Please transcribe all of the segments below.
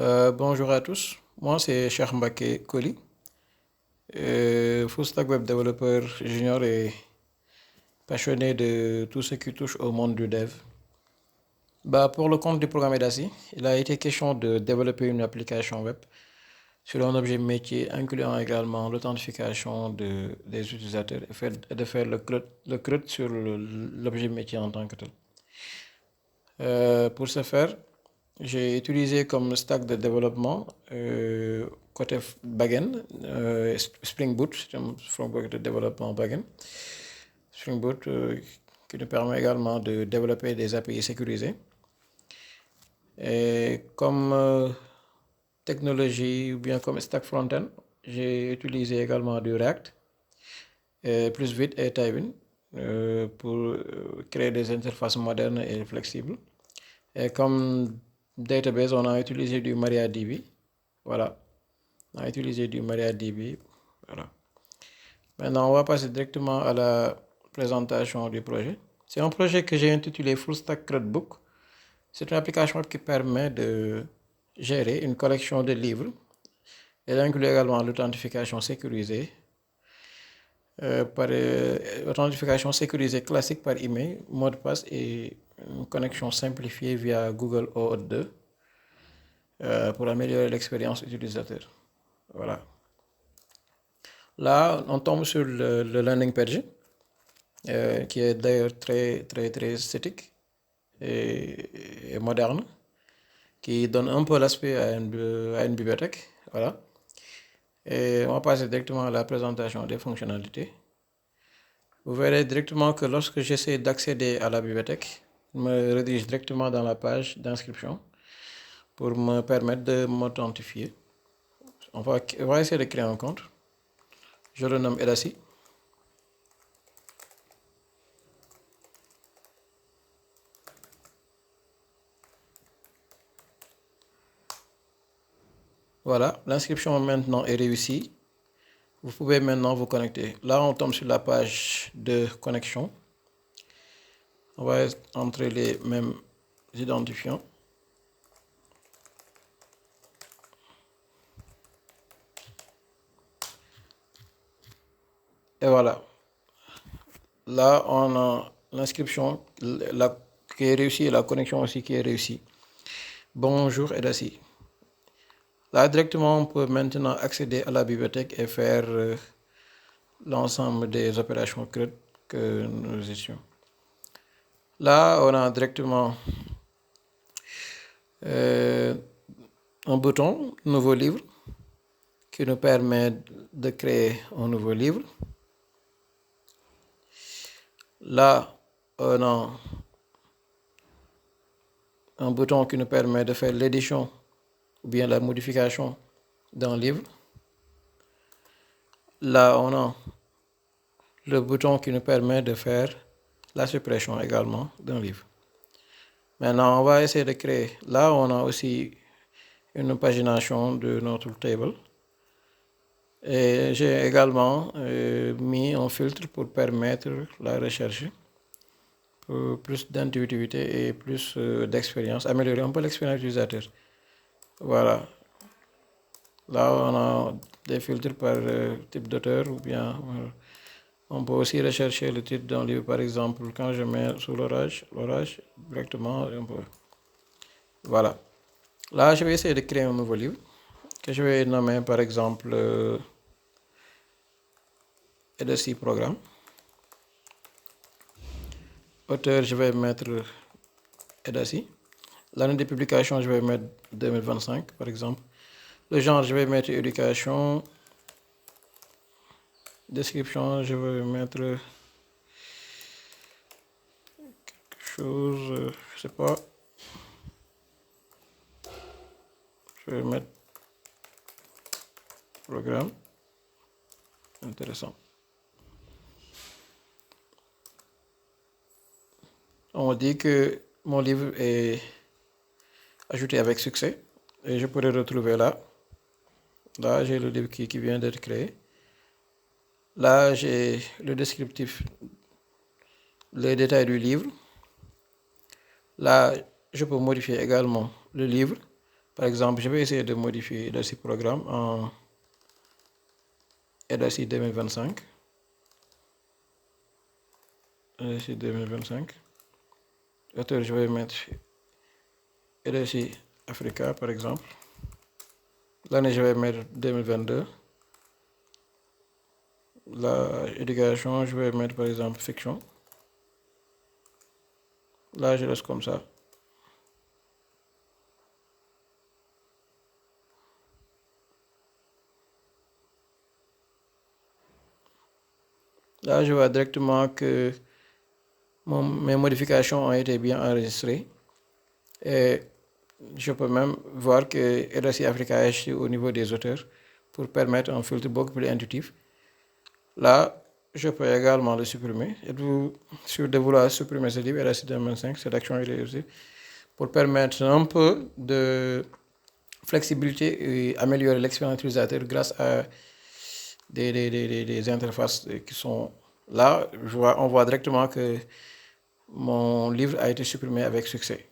Bonjour à tous, moi c'est Cheikh Mbacké Koli, full stack web développeur junior et passionné de tout ce qui touche au monde du dev. Pour le compte du programme EDASI, il a été question de développer une application web sur un objet métier incluant également l'authentification des utilisateurs et de faire le CRUD sur l'objet métier en tant que tel. Pour ce faire, j'ai utilisé comme stack de développement côté backend Spring Boot, c'est un framework de développement backend. Spring Boot qui nous permet également de développer des API sécurisés. Et comme technologie ou bien comme stack front-end, j'ai utilisé également du React, plus vite et Tailwind pour créer des interfaces modernes et flexibles. Et comme database, on a utilisé du MariaDB. Voilà, on a utilisé du MariaDB. Voilà. Maintenant, on va passer directement à la présentation du projet. C'est un projet que j'ai intitulé Full Stack CRUDbook. C'est une application qui permet de gérer une collection de livres. Elle inclut également l'authentification sécurisée authentification sécurisée classique par email, mot de passe et une connexion simplifiée via Google OAuth 2 pour améliorer l'expérience utilisateur. Voilà. Là, on tombe sur le landing page qui est d'ailleurs très esthétique et moderne, qui donne un peu l'aspect à une bibliothèque. Voilà. Et on va passer directement à la présentation des fonctionnalités. Vous verrez directement que lorsque j'essaie d'accéder à la bibliothèque, il me redirige directement dans la page d'inscription pour me permettre de m'authentifier. On va essayer de créer un compte. Je le nomme Edasi. Voilà, l'inscription maintenant est réussie. Vous pouvez maintenant vous connecter. Là, on tombe sur la page de connexion. On va entrer les mêmes identifiants. Et voilà. Là, on a l'inscription qui est réussie et la connexion aussi qui est réussie. Bonjour Edasi. Là, directement, on peut maintenant accéder à la bibliothèque et faire l'ensemble des opérations CRUD que nous étions. Là, on a directement un bouton Nouveau livre qui nous permet de créer un nouveau livre. Là, on a un bouton qui nous permet de faire l'édition ou bien la modification d'un livre. Là, on a le bouton qui nous permet de faire la suppression également d'un livre. Maintenant, on va essayer de créer. Là, on a aussi une pagination de notre table. Et j'ai également mis un filtre pour permettre la recherche, pour plus d'intuitivité et plus d'expérience, améliorer un peu l'expérience utilisateur. Voilà. Là, on a des filtres par type d'auteur ou bien on peut aussi rechercher le titre d'un livre, par exemple, quand je mets sous l'orage, directement, on peut. Voilà. Là, je vais essayer de créer un nouveau livre que je vais nommer, par exemple, Edasi Programme. Auteur, je vais mettre Edasi. L'année de publication, je vais mettre 2025, par exemple. Le genre, je vais mettre éducation. Description, je vais mettre quelque chose, je sais pas. Je vais mettre programme. Intéressant. On dit que mon livre est ajouté avec succès et je pourrais retrouver là. Là, j'ai le livre qui vient d'être créé. Là, j'ai le descriptif, les détails du livre. Là, je peux modifier également le livre Par exemple, je vais essayer de modifier le programme en RSI 2025. RSI 2025. Auteur, je vais mettre RSI Africa, par exemple. L'année, je vais mettre 2022. La éducation, je vais mettre par exemple fiction. Là, je laisse comme ça. Là, je vois directement que mes modifications ont été bien enregistrées. Et je peux même voir que RSI Africa est au niveau des auteurs pour permettre un filtre beaucoup plus intuitif. Là, je peux également le supprimer. Êtes-vous sûr de vouloir supprimer ce livre RSI 2025, cette action est réussie, pour permettre un peu de flexibilité et améliorer l'expérience utilisateur grâce à des interfaces qui sont là. On voit directement que mon livre a été supprimé avec succès.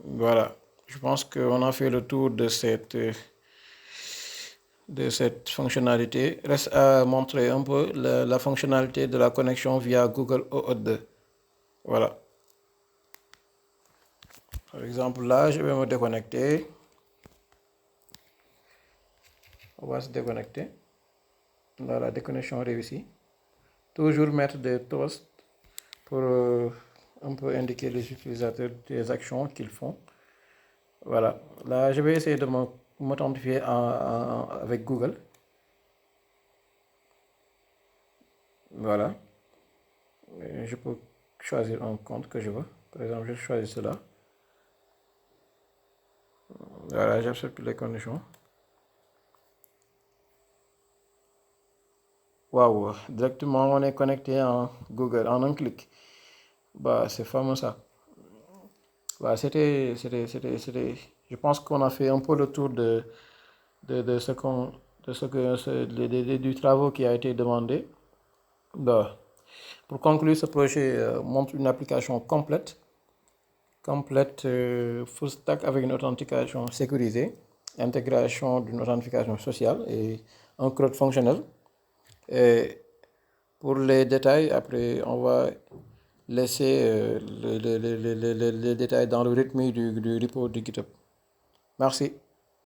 Voilà, je pense qu'on a fait le tour de cette fonctionnalité. Reste à montrer un peu la fonctionnalité de la connexion via Google OAuth 2. Voilà. Par exemple, là, je vais me déconnecter. On va se déconnecter. Là, la déconnexion réussie. Toujours mettre des toasts pour un peu indiquer les utilisateurs des actions qu'ils font. Voilà. Là, je vais essayer de m'authentifier avec Google. Voilà. Et je peux choisir un compte que je veux. Par exemple, je choisis cela. Voilà, j'accepte les conditions. Waouh, directement on est connecté en Google en un clic. Bah, c'est fameux ça. Bah, je pense qu'on a fait un peu le tour de ce qu'on, de ce que, du travail qui a été demandé. Bah, pour conclure, ce projet montre une application complète full stack avec une authentification sécurisée, intégration d'une authentification sociale et un code fonctionnel. Et pour les détails, après, on va laisser les détails dans le rythme du repo du GitHub. Merci.